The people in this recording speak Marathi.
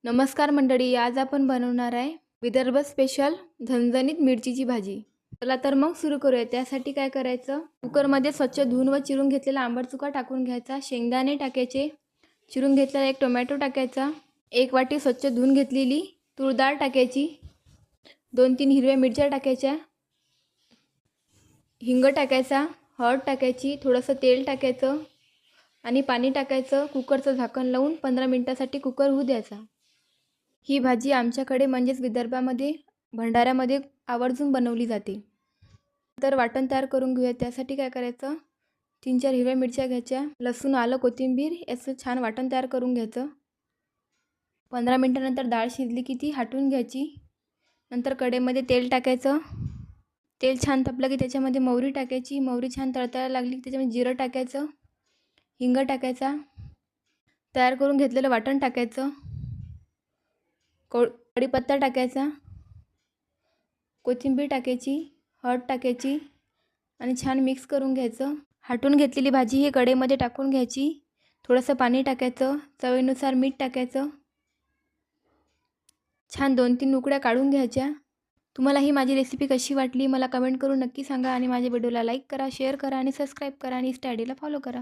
नमस्कार मंडळी, आज आपण बनवणार आहे विदर्भ स्पेशल झणझणीत मिरचीची भाजी। चला तर मग सुरू करूया। त्यासाठी काय करायचं, कुकरमध्ये स्वच्छ धुवून व चिरून घेतलेला आंबट चुका टाकून घ्यायचा, शेंगदाणे टाकायचे, चिरून घेतलेला एक टोमॅटो टाकायचा, एक वाटी स्वच्छ धुवून घेतलेली तूर डाळ टाकायची, 2-3 हिरव्या मिरच्या टाकायच्या, हिंग टाकायचा, हळद टाकायची, थोडंसं तेल टाकायचं आणि पाणी टाकायचं। कुकरचं झाकण लावून 15 मिनिटांसाठी कुकर होऊ द्यायचा। ही भाजी आमच्याकडे म्हणजेच विदर्भामध्ये भंडाऱ्यामध्ये आवर्जून बनवली जाते। तर वाटण तयार करून घेऊया। त्यासाठी काय करायचं, 3-4 हिरव्या मिरच्या घ्यायच्या, लसूण, आलं, कोथिंबीर याचं छान वाटण तयार करून घ्यायचं। 15 मिनिटांनंतर डाळ शिजली की ती हटवून घ्यायची। नंतर कढईमध्ये तेल टाकायचं, तेल छान तापलं की त्याच्यामध्ये मोहरी टाकायची, मोहरी छान तळतळायला लागली की त्याच्यामध्ये जिरं टाकायचं, हिंग टाकायचा, तयार करून घेतलेलं वाटण टाकायचं, कढीपत्ता टाकायचा, कोथिंबीर टाकायची, हळद टाकायची आणि छान मिक्स करून घ्यायचं। हटवून घेतलेली भाजी ही कढईमध्ये टाकून घ्यायची, थोडंसं पाणी टाकायचं, चवीनुसार मीठ टाकायचं, छान 2-3 उकळ्या काढून घ्यायच्या। तुम्हाला ही माझी रेसिपी कशी वाटली मला कमेंट करून नक्की सांगा आणि माझ्या व्हिडिओला लाईक करा, शेअर करा आणि सबस्क्राईब करा आणि इंस्टा आयडीला फॉलो करा।